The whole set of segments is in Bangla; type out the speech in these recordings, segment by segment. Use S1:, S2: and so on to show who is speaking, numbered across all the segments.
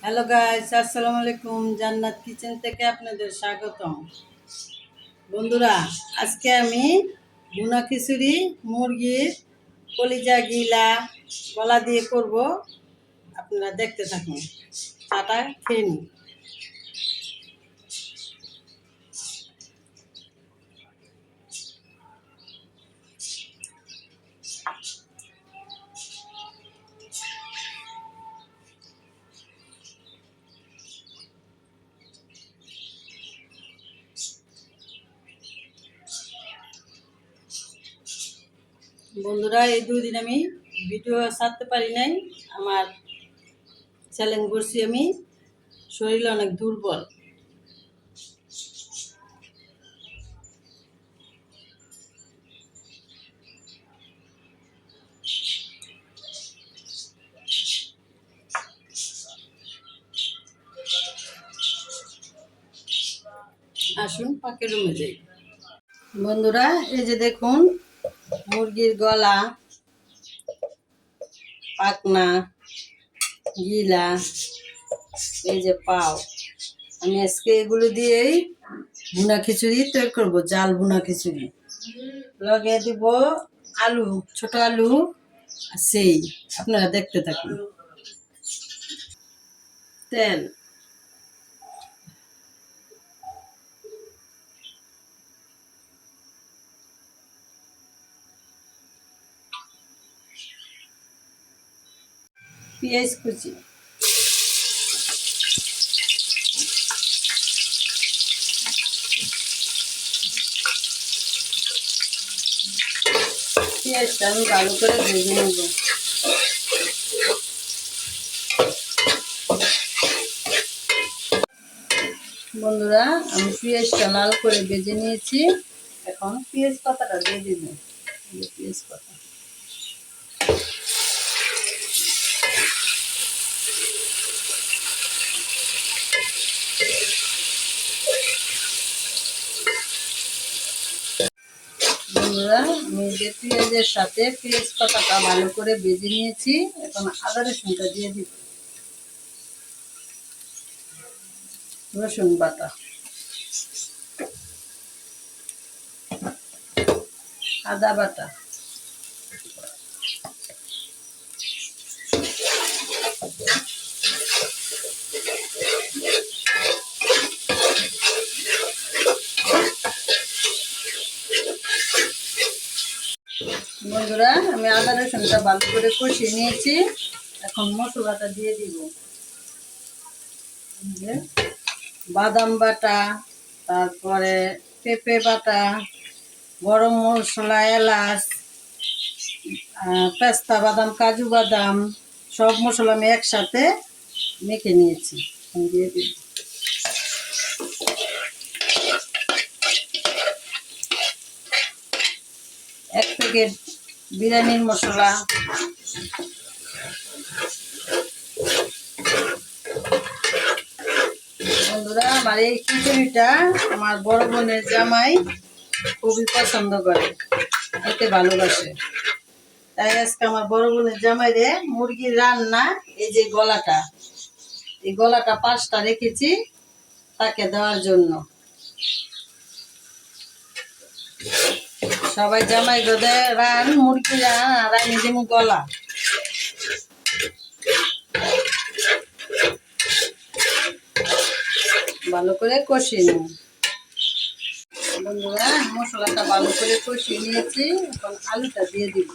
S1: হ্যালো গাইস, আসসালামু আলাইকুম। জান্নাত কিচেন থেকে আপনাদের স্বাগতম। বন্ধুরা, আজকে আমি ভুনা খিচুড়ি মুরগির কলিজা গিলা গলা দিয়ে করব। আপনারা দেখতে থাকুন, চাটা খেয়ে নিন। বন্ধুরা, এই 2 দিন আমি ভিডিও ছাড়তে পারি নাই। আমার চ্যালেঞ্জ করছি, আমি শরীর অনেক দুর্বল। আসুন পাকের রুমে যাই। বন্ধুরা, এই যে দেখুন, মুরগির গলা, পাখনা, গিলা, এই যে পাও, আমি আজকে এগুলো দিয়েই ভুনা খিচুড়ি তৈরি করবো। জাল ভুনা খিচুড়ি লগে দিব আলু, ছোট আলু। সেই আপনারা দেখতে থাকুন। তেল, পেঁয়াজ কুচি, পেঁয়াজটা আমি ভালো করে ভেজে নেব। বন্ধুরা, আমি পেঁয়াজটা লাল করে ভেজে নিয়েছি। এখন পেঁয়াজ পাতাটা দিয়ে দিব। পেঁয়াজ পাতা, বন্ধুরা, আমি যে পেঁয়াজের সাথে পেঁয়াজ পাতাটা ভালো করে ভেজে নিয়েছি। এখন আদা রসুনটা দিয়ে দিব। রসুন বাটা, আদা বাটা, বন্ধুরা, আমি আদা রসুনটা ভালো করে কষিয়ে নিয়েছি। এখন মশলাটা দিয়ে দিব। বাদাম বাটা, তারপরে পেঁপে বাটা, গরম মশলা, এলাচ, পেস্তা বাদাম, কাজু বাদাম, সব মশলা আমি একসাথে মেখে নিয়েছি। দিয়ে দিব 1 প্যাকেট বিরিয়ানির মশলা। বন্ধুরা, আমার এই খিচুড়িটা আমার বড় বোনের জামাই খুবই পছন্দ করে, খেতে ভালোবাসে। তাই আজকে আমার বড় বোনের জামাই রে মুরগির রান্না, এই যে গলাটা, এই গলাটা 5টা রেখেছি তাকে দেওয়ার জন্য। সবাই জামাই দে রান মুরগি রানি দিমু গলা। ভালো করে কষিয়ে নিন। বন্ধুরা, মশলাটা ভালো করে কষিয়ে নিয়েছি। এখন আলুটা দিয়ে দিব।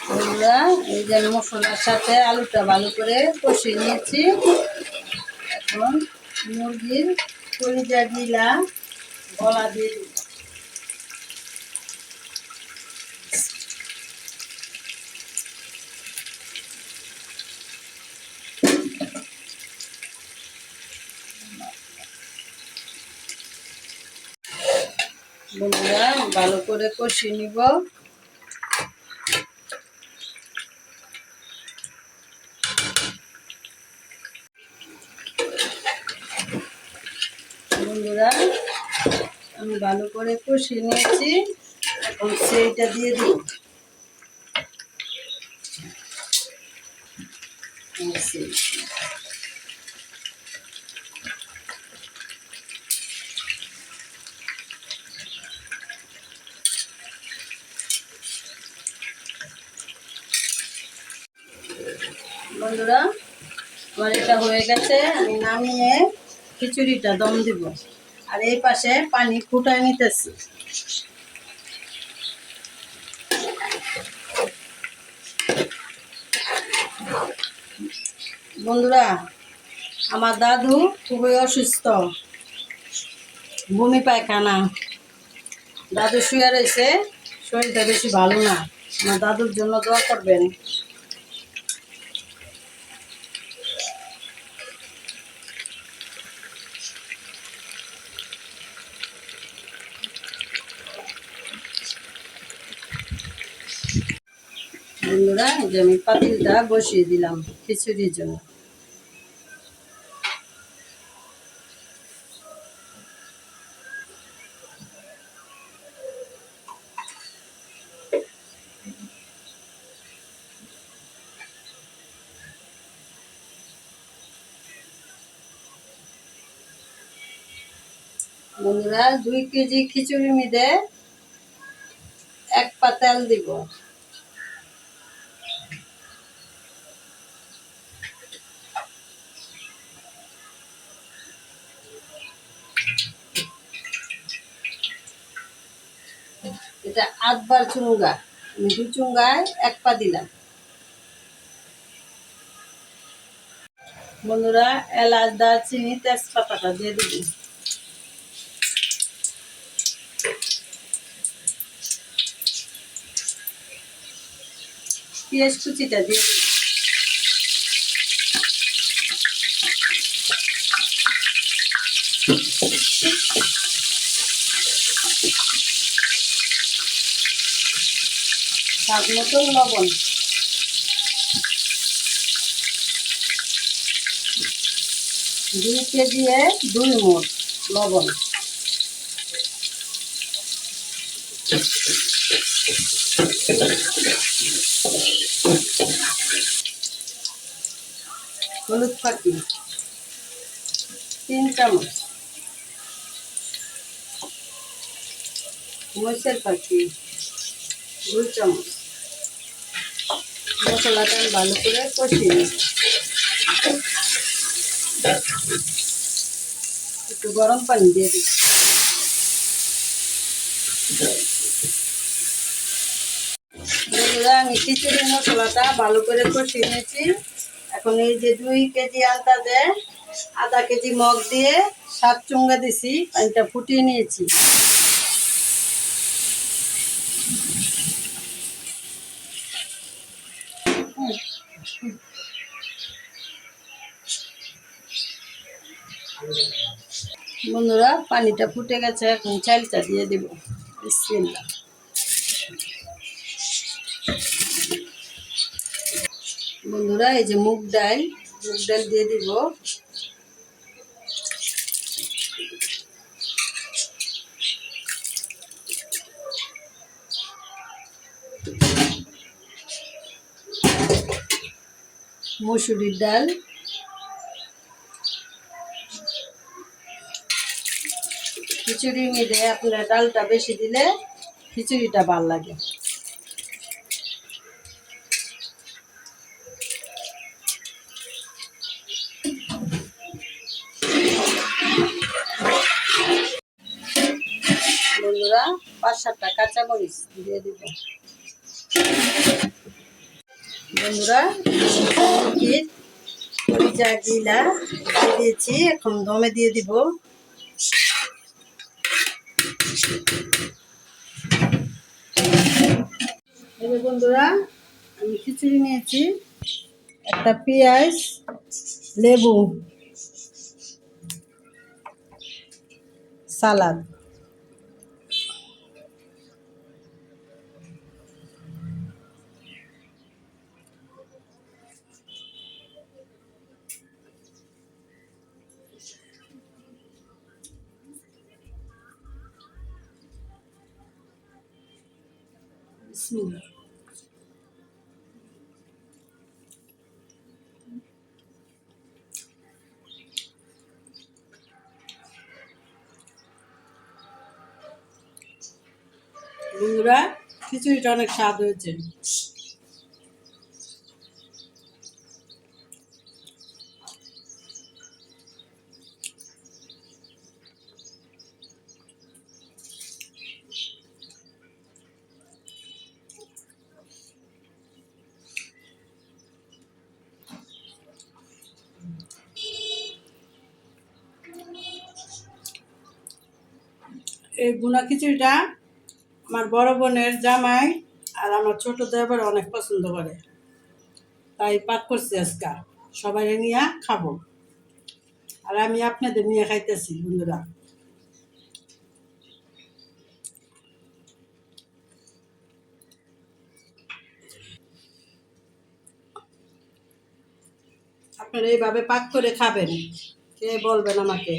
S1: বন্ধুরা, এই যে মশলার সাথে আলুটা ভালো করে কষিয়ে নিয়েছি। এখন মুরগির কলিজা গিলা গলা দিয়ে দিব। বন্ধুরা, ভালো করে কষিয়ে নিব। বন্ধুরা, আমি ভালো করে কষিয়ে নিয়েছি। এখন সেইটা দিয়ে দিব। বন্ধুরা, আমার এটা হয়ে গেছে। আমি নামিয়ে খিচুড়িটা দম দিব। আর এই পাশে পানি ফুটায় নিতেছি। বন্ধুরা, আমার দাদু খুবই অসুস্থ, বমি পায়খানা। দাদু শুয়ে রয়েছে, শরীরটা বেশি ভালো না। আমার দাদুর জন্য দোয়া করবেন। বন্ধুরা, এই যে আমি পাতিলটা বসিয়ে দিলাম খিচুড়ির জন্য। বন্ধুরা, 2 কেজি খিচুড়ির মধ্যে 1 পা তেল দিব। এটা 8 বার চুঙ্গা, আমি 2 চুঙ্গায় 1 পা দিলাম। বন্ধুরা, এলাচ, দারচিনি, তেজপাতাটা দিয়ে দিবি। পেঁয়াজ কুচিটা দিয়ে দিবি। স্বাদ মতন লবণ। 2 কেজি 2 মুঠ লবণ। হলুদ পাতি 3 চামচ। মরিচের পাতি 2 চামচ। মশলাটা আমি ভালো করে কষিয়ে নিই। একটু গরম পানি দিয়ে দিই। বন্ধুরা, আমি খিচুড়ির মশলাটা ভালো করে কষিয়ে নিয়েছি। এখন এই যে 2 কেজি আন্দাজে আধা কেজি মগ দিয়ে 7 চুঙ্গা দিছি, পানিটা ফুটিয়ে নিয়েছি। বন্ধুরা, পানিটা ফুটে গেছে, এখন চালটা দিয়ে দেব। বিসমিল্লাহ। বন্ধুরা, এই যে মুগ ডাল দিয়ে দিব। মসুরির ডাল, খিচুড়ির মধ্যে আপনার ডালটা বেশি দিলে খিচুড়িটা ভালো লাগে। বন্ধুরা, 5-7টা কাঁচামরিচ দিয়ে দিব। বন্ধুরা, মুরগির কলিজা গিলা দিয়ে দিয়েছি, এখন দমে দিয়ে দিব। বন্ধুরা, আমি খিচুড়ি নিয়েছি, একটা পেঁয়াজ, লেবু, সালাদ। বিসমিল্লাহ। বন্ধুরা, খিচুড়িটা অনেক স্বাদ হয়েছে। এই ভুনা খিচুড়িটা আমার বড় বোনের জামাই আর আমার ছোট দেবর অনেক পছন্দ করে, তাই পাক করছি আজকে। সবাই নিয়ে খাবো, আর আমি আপনাদের নিয়ে খাইতেছি বন্ধুরা। আপনারা এইভাবে পাক করে খাবেন, কে বলবেন আমাকে।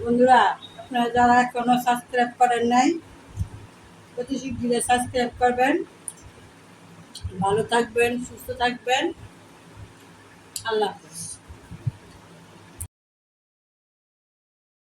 S1: বন্ধুরা, আপনারা যারা এখনো সাবস্ক্রাইব করেন নাই, অতি শীঘ্রই সাবস্ক্রাইব করবেন। ভালো থাকবেন, সুস্থ থাকবেন। আল্লাহ হাফেজ।